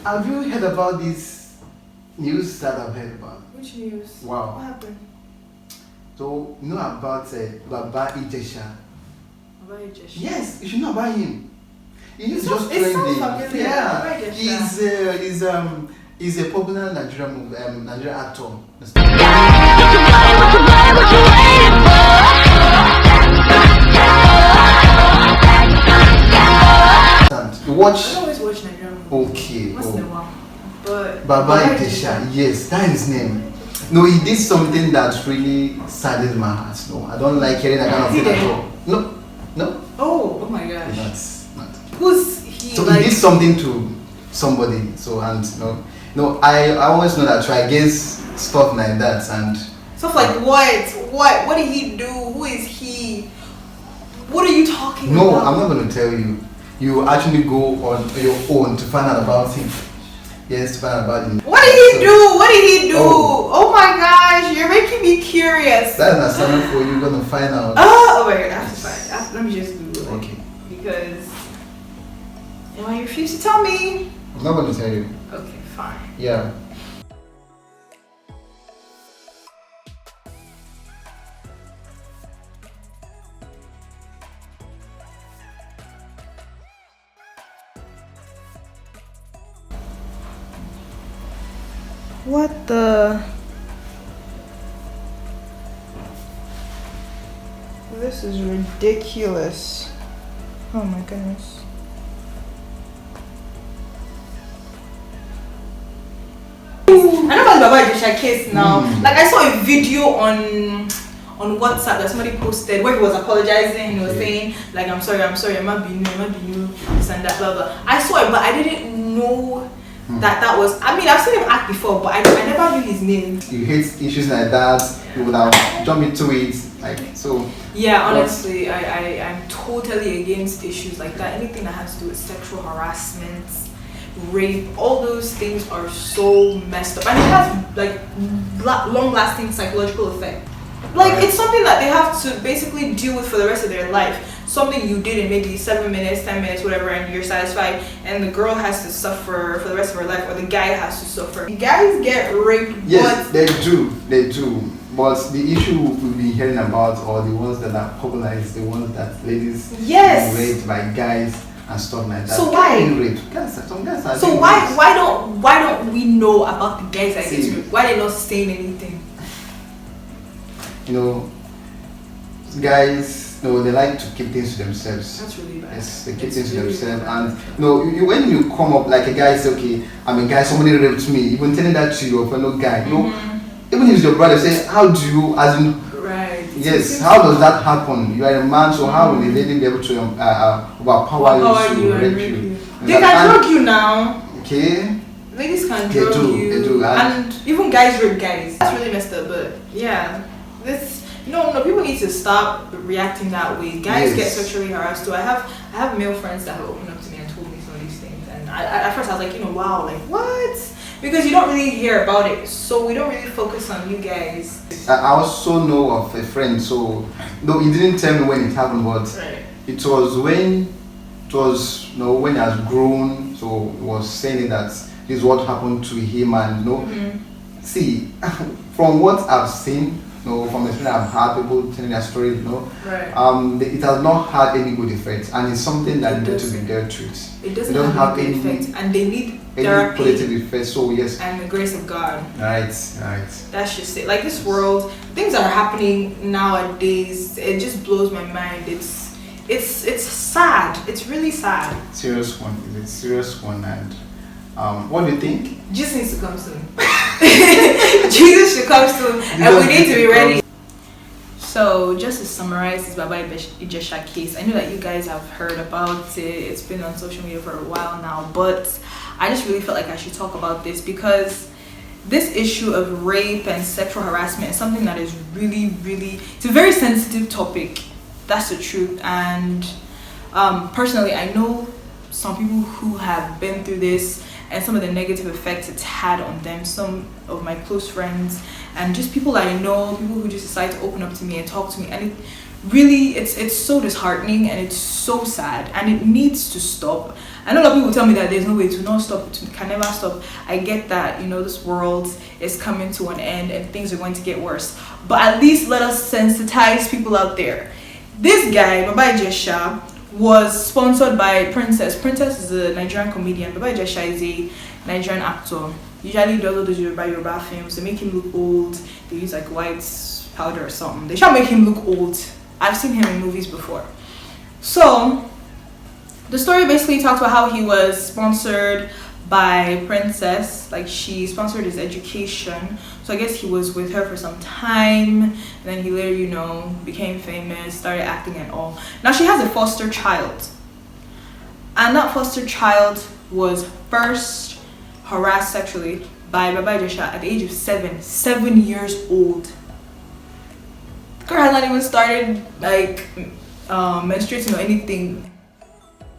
Have you heard about this news that I've heard about? Which news? Wow. What happened? So, you know about Baba Ijesa? About Ijesa? Yes, you should know about him. He's It just sounds trending. familiar. Yeah, Baba Ijesa. he's a popular Nigerian actor. You watch? I always watch Nigerian movies. Okay. Once in a while. But Baba Ijesa, yes, that is his name. No, he did something that really saddened my heart. No, I don't like hearing that kind of thing at all. No. Oh my gosh. Not. Who's he? So like, he did something to somebody. So no, I always know that try against stuff like that and stuff like what? What did he do? Who is he? What are you talking about? no, I'm not going to tell you. You actually go on your own to find out about him. Yes, to find out about him. What did he do? What did he do? Oh my gosh, you're making me curious. That's an assignment for you. You're going to find out. Oh my god, that's fine. Let me just Google it. Okay. Because you refuse to tell me. I'm not going to tell you. Okay, fine. Yeah. What the? This is ridiculous. Oh my goodness. I know about the Baba Ijesa case now. Like I saw a video on WhatsApp that somebody posted where he was apologizing. He was saying like, I'm sorry, I'm not being you, this and that, blah blah. I saw it, but I didn't know that was. I mean, I've seen him act before, but I never knew his name. You hate issues like that. You would have jumped into it, like so. Yeah, honestly, I'm totally against issues like that. Anything that has to do with sexual harassment, rape, all those things are so messed up, and it has like long-lasting psychological effect. Like it's something that they have to basically deal with for the rest of their life. Something you did in maybe 7 minutes, 10 minutes, whatever, and you're satisfied, and the girl has to suffer for the rest of her life, or the guy has to suffer. Guys get raped. Yes, they do. But the issue we've been hearing about, or the ones that are popular, is the ones that ladies are raped by guys and stuff like that. So why? Some guys are so why don't we know about the guys that get raped? Why they not saying anything? You know, guys. No, they like to keep things to themselves. That's really bad. Yes, they keep things to themselves. And you when you come up like a guy say, okay, I'm a guy, somebody raped me, even telling that to your fellow guy, even if it's your brother, say, how do you, as in, right? Yes, how does that happen? You are a man, so how will a lady be able to overpower you, rape you? They can drug you now. Okay. Ladies can drug you. They do. And even guys rape guys. That's really messed up, but yeah. No, people need to stop reacting that way. Guys get sexually harassed too. I have male friends that have opened up to me and told me some of these things, and at first I was like, wow, like what? Because you don't really hear about it, so we don't really focus on you guys. I also know of a friend, so no, he didn't tell me when it happened, but it was when when he has grown, so he was saying that this is what happened to him, and see, from what I've seen. No, from the experience I've had people telling their story, it has not had any good effects, and it's something that needs to be dealt with. It doesn't have any effect, and they need therapy, positive effects. So yes, and the grace of God. Right. That's just it. Like this world, things that are happening nowadays, it just blows my mind. It's sad. It's really sad. Serious one. It's a serious one, and what do you think? Jesus needs to come soon. Jesus should come soon, and we need to be ready. So, just to summarize this Baba Ijesa case, I know that you guys have heard about it. It's been on social media for a while now, but I just really felt like I should talk about this because this issue of rape and sexual harassment is something that is really, it's a very sensitive topic. That's the truth. And personally, I know some people who have been through this and some of the negative effects it's had on them, some of my close friends and just people I know, people who just decide to open up to me and talk to me, and it really, it's so disheartening and it's so sad and it needs to stop. I know a lot of people tell me that there's no way to not stop, it can never stop. I get that, you know, this world is coming to an end and things are going to get worse. But at least let us sensitize people out there. This guy, Baba Ijesa, was sponsored by Princess. Princess is a Nigerian comedian. Baba Ijesa is a Nigerian actor. Usually does all those Yoruba films. They make him look old. They use like white powder or something. They try to make him look old. I've seen him in movies before. So the story basically talks about how he was sponsored by Princess, like she sponsored his education. So I guess he was with her for some time, and then he later, you know, became famous, started acting and all. Now she has a foster child, and that foster child was first harassed sexually by Baba Ijesa at the age of 7 years old. The girl has not even started like menstruating or anything.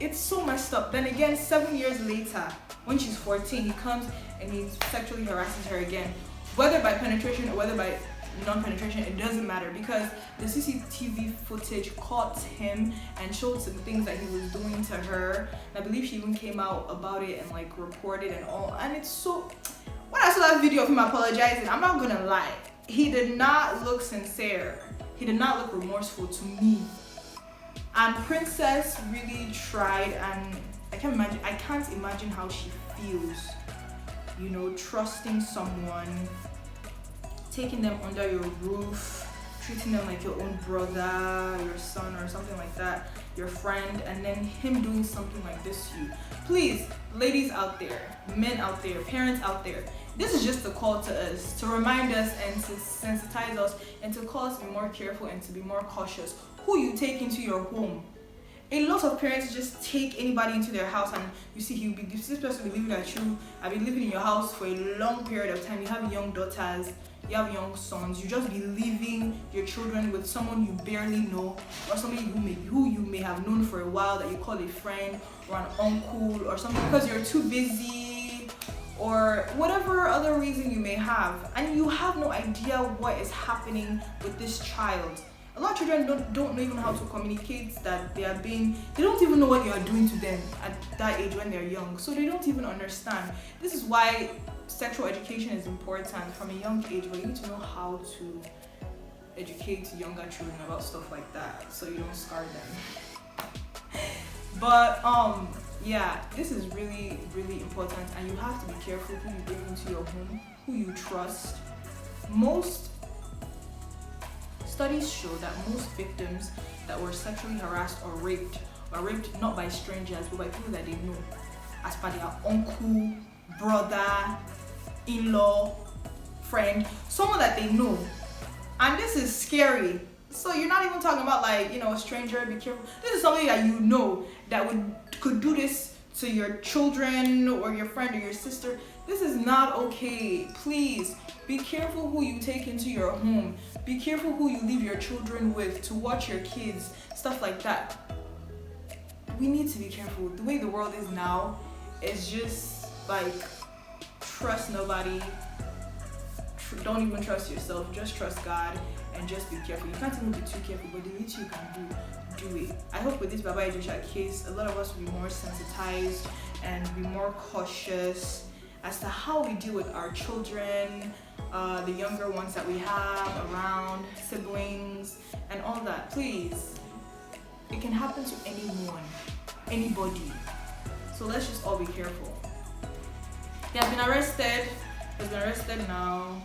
It's so messed up. Then again, 7 years later, when she's 14, he comes and he sexually harasses her again. Whether by penetration or whether by non-penetration, it doesn't matter, because the CCTV footage caught him and showed some things that he was doing to her. And I believe she even came out about it and like reported and all. And it's so... When I saw that video of him apologizing, I'm not gonna lie, he did not look sincere. He did not look remorseful to me. And Princess really tried, and I can't imagine how she feels, you know, trusting someone, taking them under your roof, treating them like your own brother, your son or something like that, your friend, and then him doing something like this to you. Please, ladies out there, men out there, parents out there, this is just a call to us, to remind us and to sensitize us and to call us to be more careful and to be more cautious who you take into your home. A lot of parents just take anybody into their house, and you see this person will be living at you. I've been living in your house for a long period of time. You have young daughters, you have young sons. You just be leaving your children with someone you barely know, or somebody who you may have known for a while that you call a friend or an uncle or something, because you're too busy or whatever other reason you may have, and you have no idea what is happening with this child. A lot of children don't know even how to communicate that they don't even know what you are doing to them at that age when they're young. So they don't even understand. This is why sexual education is important from a young age, but you need to know how to educate younger children about stuff like that so you don't scar them. But yeah, this is really, really important, and you have to be careful who you bring into your home, who you trust. Most studies show that most victims that were sexually harassed or raped were raped not by strangers but by people that they know, as per their uncle, brother, in-law, friend, someone that they know. And this is scary. So you're not even talking about like, you know, a stranger, be careful. This is somebody that you know that could do this to your children or your friend or your sister. This is not okay. Please be careful who you take into your home. Be careful who you leave your children with to watch your kids, stuff like that. We need to be careful. The way the world is now is just like, trust nobody. Don't even trust yourself. Just trust God and just be careful. You can't even be too careful, but the little you can do it. I hope with this Baba Ijesa case, a lot of us will be more sensitized and be more cautious as to how we deal with our children, the younger ones that we have around, siblings, and all that. Please, it can happen to anyone, anybody. So let's just all be careful. He has been arrested. He's been arrested now.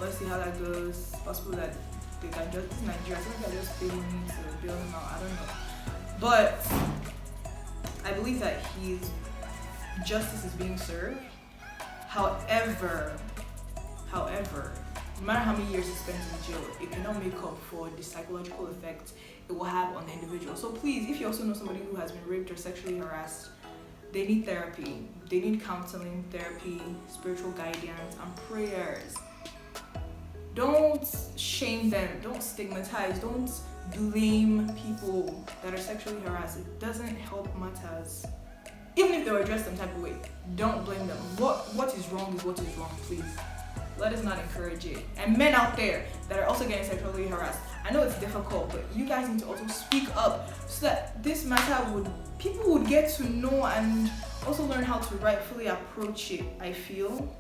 Let's see how that goes. It's possible that they can just, this is Nigeria, so they're just failing to bail him out. I don't know. But I believe that justice is being served. However, no matter how many years he spends in jail, it cannot make up for the psychological effect it will have on the individual. So please, if you also know somebody who has been raped or sexually harassed, they need therapy. They need counseling, therapy, spiritual guidance, and prayers. Don't shame them. Don't stigmatize. Don't blame people that are sexually harassed. It doesn't help matters. Even if they were dressed some type of way, don't blame them. What is wrong is what is wrong, please. Let us not encourage it. And men out there that are also getting sexually harassed, I know it's difficult, but you guys need to also speak up so that this matter people would get to know and also learn how to rightfully approach it. I feel,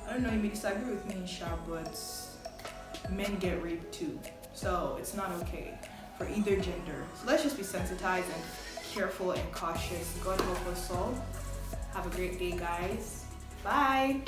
I don't know, you may disagree with me, Sha, but men get raped too, so it's not okay for either gender. So let's just be sensitized and careful and cautious. God help us all. Have a great day, guys. Bye.